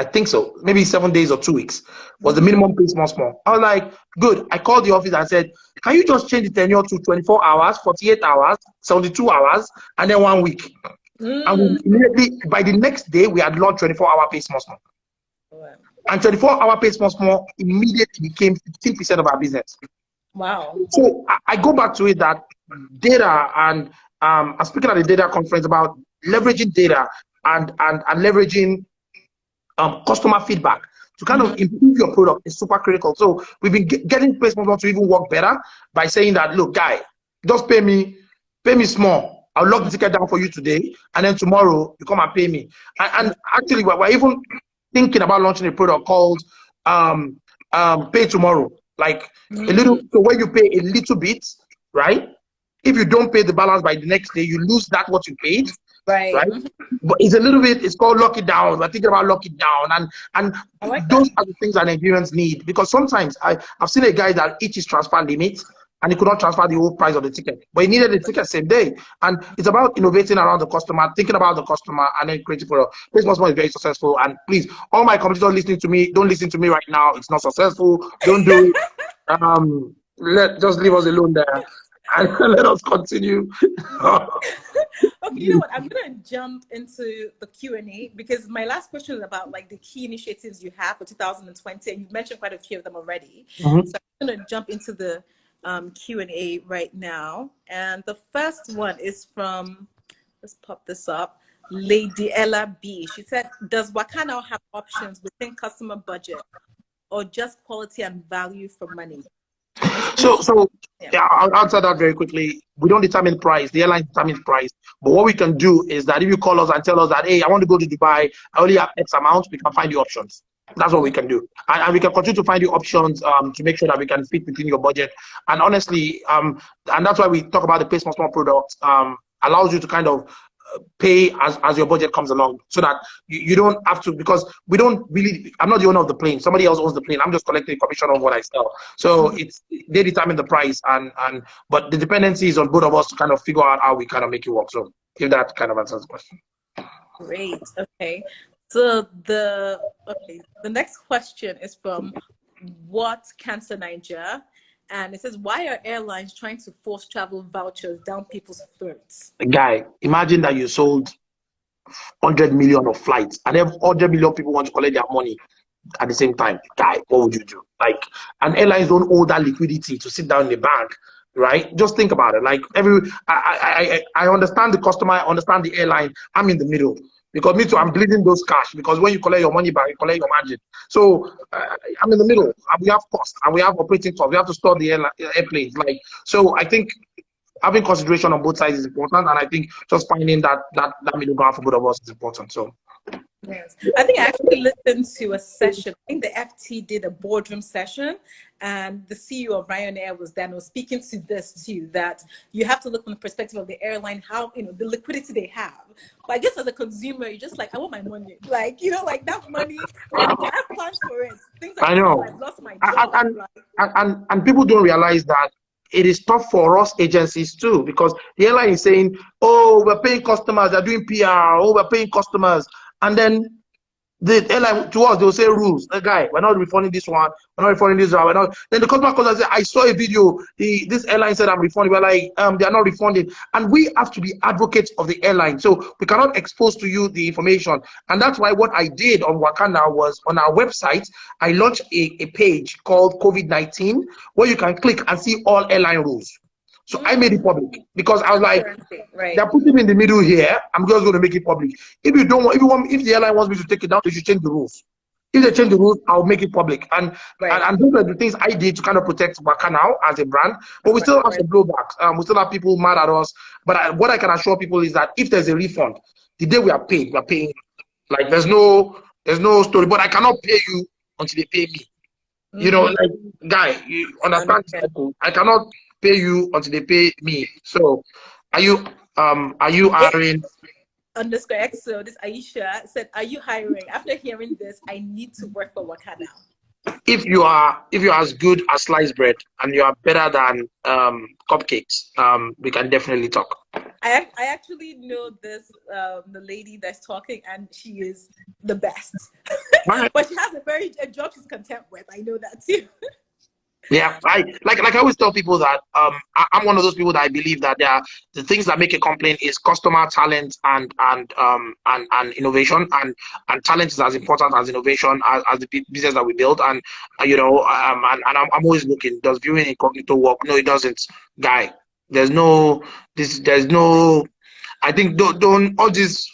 I think so. Maybe 7 days or 2 weeks was the minimum pay small small. I was like, good. I called the office and said, can you just change the tenure to 24 hours, 48 hours, 72 hours, and then 1 week? And we immediately, by the next day, we had launched 24-hour pay small small. Wow. And 24-hour pay small small immediately became 15% of our business. Wow. So I go back to it that data, and I'm speaking at the data conference about leveraging data and leveraging customer feedback to kind of improve your product is super critical. So we've been getting pay small small to even work better by saying that, look, guy, just pay me small. I'll lock the ticket down for you today, and then tomorrow you come and pay me. And actually, we're even thinking about launching a product called pay tomorrow. Like a little, so when you pay a little bit, right? If you don't pay the balance by the next day, you lose that what you paid. Right. But it's a little bit, it's called lock it down. We're thinking about lock it down. And like those are the things that Nigerians need, because sometimes I've seen a guy that each his transfer limit and he could not transfer the whole price of the ticket, but he needed the ticket same day. And it's about innovating around the customer, thinking about the customer, and then creating product. This is very successful. And please, all my competitors listening to me, don't listen to me right now. It's not successful. Don't do it. Just leave us alone there. And let us continue. Okay, you know what? I'm gonna jump into the Q&A, because my last question is about like the key initiatives you have for 2020, and you've mentioned quite a few of them already. So I'm gonna jump into the Q&A right now, and the first one is from, let's pop this up, Lady Ella B. She said, does WAKANOW have options within customer budget, or just quality and value for money? So yeah, I'll answer that very quickly. We don't determine price. The airline determines price. But what we can do is that if you call us and tell us that, hey, I want to go to Dubai, I only have X amount, we can find you options. That's what we can do. And we can continue to find you options to make sure that we can fit within your budget. And honestly, and that's why we talk about the pay small small product, allows you to kind of pay as your budget comes along, so that you don't have to, because we don't really, I'm not the owner of the plane, somebody else owns the plane, I'm just collecting a commission on what I sell. So it's, they determine the price, and but the dependency is on both of us to kind of figure out how we kind of make it work. So if that kind of answers the question. Great. Okay, so the next question is from What Cancer Niger, and it says, why are airlines trying to force travel vouchers down people's throats? Guy, imagine that you sold 100 million of flights, and then 100 million people want to collect their money at the same time. Guy, what would you do? Like, and airlines don't hold that liquidity to sit down in the bank, right? Just think about it. Like, I understand the customer, I understand the airline. I'm in the middle, because me too, I'm bleeding those cash, because when you collect your money back, you collect your margin. So I'm in the middle, and we have costs, and we have operating costs. We have to store the airplanes. Like, so I think having consideration on both sides is important, and I think just finding that middle ground for both of us is important. So yes, I think I actually listened to a session. I think the FT did a boardroom session, and the CEO of Ryanair was then speaking to this too, that you have to look from the perspective of the airline, how, you know, the liquidity they have. But I guess as a consumer, you're just like, I want my money, like, you know, like that money, like, I have plans for it. Things like, I know, I've lost my job, and people don't realize that it is tough for us agencies too, because the airline is saying, oh, we're paying customers, they're doing PR, oh, we're paying customers. And then the airline, to us, they'll say rules. The guy, we're not refunding this one, we're not refunding this one, we're not. Then the customer comes and says, I saw a video, this airline said I'm refunding. We're like, they are not refunding. And we have to be advocates of the airline. So we cannot expose to you the information. And that's why what I did on WAKANOW was, on our website, I launched a page called COVID-19, where you can click and see all airline rules. So I made it public, because I was like, they're putting me in the middle here. I'm just going to make it public. If you don't want, if the airline wants me to take it down, they should change the rules. If they change the rules, I'll make it public. And those are the things I did to kind of protect WAKANOW as a brand. But we still have some blowbacks. We still have people mad at us. But what I can assure people is that if there's a refund, the day we are paid, we're paying. Like, there's no story. But I cannot pay you until they pay me. You know, like, guy, you understand? I cannot pay you until they pay me. So are you hiring? Underscore XO, this Aisha said, are you hiring? After hearing this, I need to work for WAKANOW. If you are as good as sliced bread and you are better than cupcakes, we can definitely talk. I actually know this the lady that's talking, and she is the best. Right. But she has a job she's content with. I know that too. Yeah, I always tell people that I'm one of those people that I believe that there are the things that make a company is customer talent and innovation, and talent is as important as innovation as the business that we build. And I'm always looking, does viewing incognito work? No, it doesn't, guy. There's no there's no, I think, don't all this,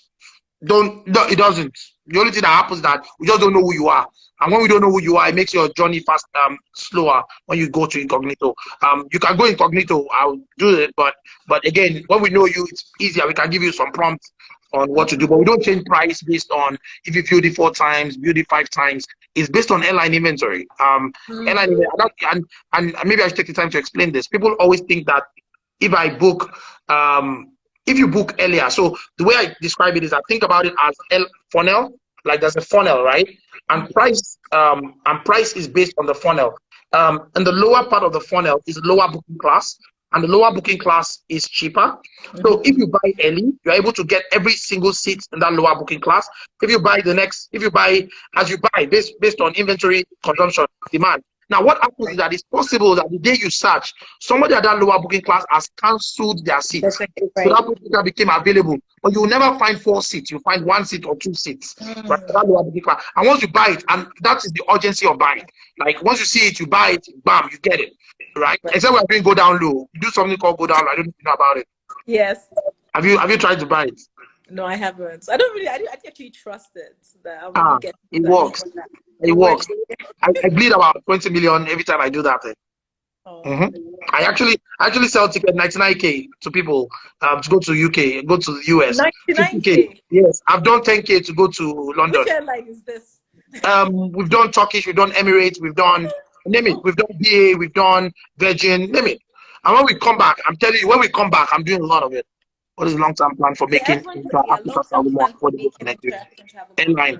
don't, no, it doesn't. The only thing that happens is that we just don't know who you are. And when we don't know who you are, it makes your journey slower when you go to incognito. You can go incognito, I'll do it, but again, when we know you, it's easier. We can give you some prompts on what to do, but we don't change price based on if you build it 4 times, build it 5 times. It's based on airline inventory. Airline, and maybe I should take the time to explain this. People always think that if I book, if you book earlier, so the way I describe it is I think about it as funnel, like there's a funnel, right? And price is based on the funnel. And the lower part of the funnel is lower booking class, and the lower booking class is cheaper. So if you buy early, you're able to get every single seat in that lower booking class. If you buy as you buy based on inventory, consumption, demand. Now, what happens is that it's possible that the day you search, somebody at that lower booking class has cancelled their seat. That's So right. that booking class became available. But you will never find 4 seats. You find 1 seat or 2 seats. Right? That lower booking class. And once you buy it, and that is the urgency of buying. Like once you see it, you buy it, bam, you get it. Right? Except we're doing go down low. We do something called go down low. I don't know if you know about it. Yes. Have you tried to buy it? No, I haven't. I actually trust it that I will get It that. works. It works. I bleed about 20 million every time I do that thing. Oh. I actually sell ticket 99K to people to go to UK, go to the US. 99K. Yes, I've done 10K to go to London. Which airline is this? We've done Turkish, we've done Emirates, we've done, name it, we've done BA, we've done Virgin, name it. And when we come back, I'm telling you, when we come back, I'm doing a lot of it. What is the long-term plan for making Africa travel more affordable for Nigeria? Airline.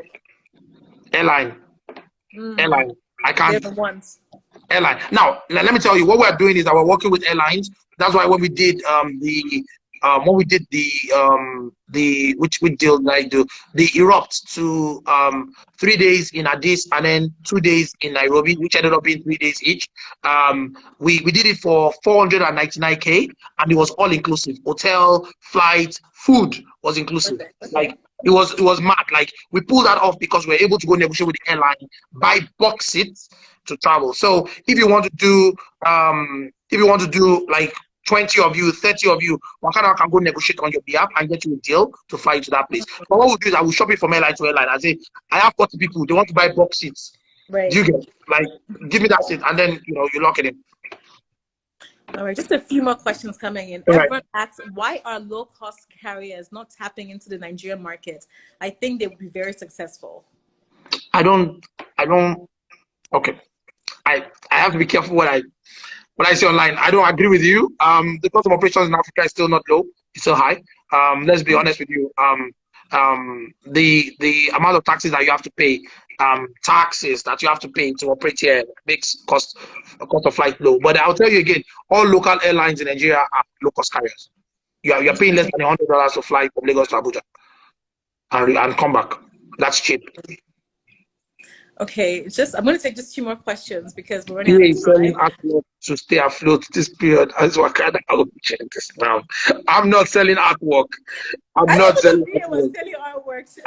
I can't. They're the ones. Airline. Now, let me tell you, what we're doing is that we're working with airlines. That's why when we did which we deal like the erupt to 3 days in Addis and then 2 days in Nairobi, which ended up being 3 days each. We did it for 499K, and it was all inclusive. Hotel, flight, food was inclusive. Like it was mad. Like we pulled that off because we were able to go negotiate with the airline, buy box seats to travel. So if you want to do like 20 of you, 30 of you, WAKANOW can go negotiate on your behalf and get you a deal to fly you to that place. But what we'll do is I will shop it from airline to airline. I say, I have 40 people, they want to buy box seats. Right. Do you get like give me that seat and then you lock it in. All right, just a few more questions coming in. Right. Everyone asks, why are low-cost carriers not tapping into the Nigerian market? I think they would be very successful. Okay. I have to be careful what I say online. I don't agree with you. The cost of operations in Africa is still not low; it's still high. Let's be honest with you. The amount of taxes that you have to pay, taxes that you have to pay to operate here makes cost of flight low. But I'll tell you again, all local airlines in Nigeria are low cost carriers. You're paying less than $100 to fly from Lagos to Abuja and come back. That's cheap. Okay, I'm going to take just 2 more questions because we're running out of time. To stay afloat this period. As WAKANOW, I will change this now. I'm not selling artwork. I'm not selling artwork.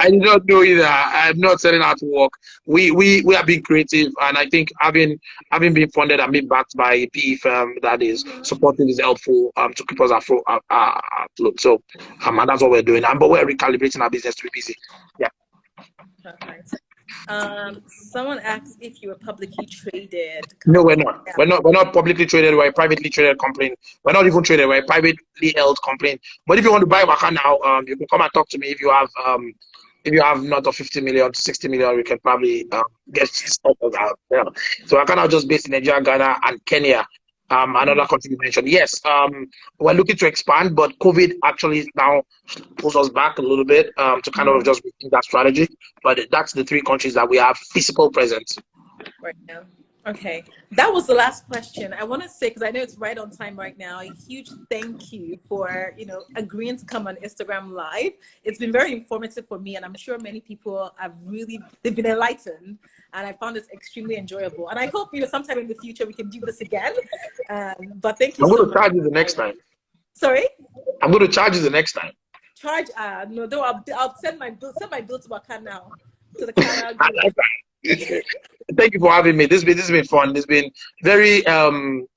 I did not know either. I'm not selling artwork. We are being creative, and I think having been funded and being backed by a PE firm that is supportive is helpful to keep us afloat. So and that's what we're doing. But we're recalibrating our business to be busy. Yeah. Perfect. Someone asked if you were publicly traded. No, we're not. We're not publicly traded. We're a privately traded company. We're not even traded. We're a privately held company. But if you want to buy WAKANOW, you can come and talk to me. If you have not of 50 million to 60 million, we can probably get stuff out. Yeah. So WAKANOW just based in Nigeria, Ghana, and Kenya. Another country you mentioned. Yes, we're looking to expand, but COVID actually now pulls us back a little bit to kind of just rethink that strategy. But that's the 3 countries that we have physical presence right now. Okay, that was the last question. I want to say, because I know it's right on time right now, a huge thank you for, agreeing to come on Instagram Live. It's been very informative for me, and I'm sure many people have they've been enlightened, and I found this extremely enjoyable. And I hope, sometime in the future we can do this again. But thank you I'm so going to much. charge you the next time. Sorry? I'm going to charge you the next time. Charge? No, though I'll send my bill to WAKANOW, to the Canal Group. Thank you for having me. This has been fun. It's been very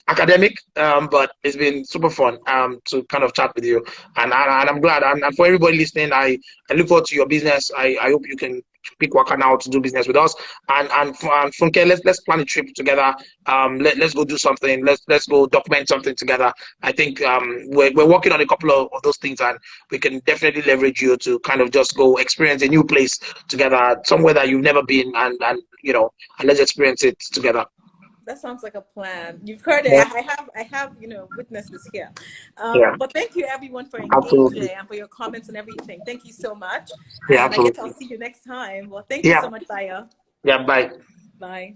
academic, but it's been super fun to kind of chat with you. And I'm glad. And for everybody listening, I look forward to your business. I hope you can pick WAKANOW to do business with us. And Funke, let's plan a trip together. Let's go do something. Let's go document something together. I think we're working on a couple of those things, and we can definitely leverage you to kind of just go experience a new place together, somewhere that you've never been, and and let's experience it together. That sounds like a plan. You've heard it. Yeah, I have, witnesses here. yeah, But thank you everyone for absolutely. engaging and for your comments and everything. Thank you so much. Yeah, And I guess I'll absolutely. see you next time. Well, thank you Yeah, so much, Baya. yeah. Bye. Bye.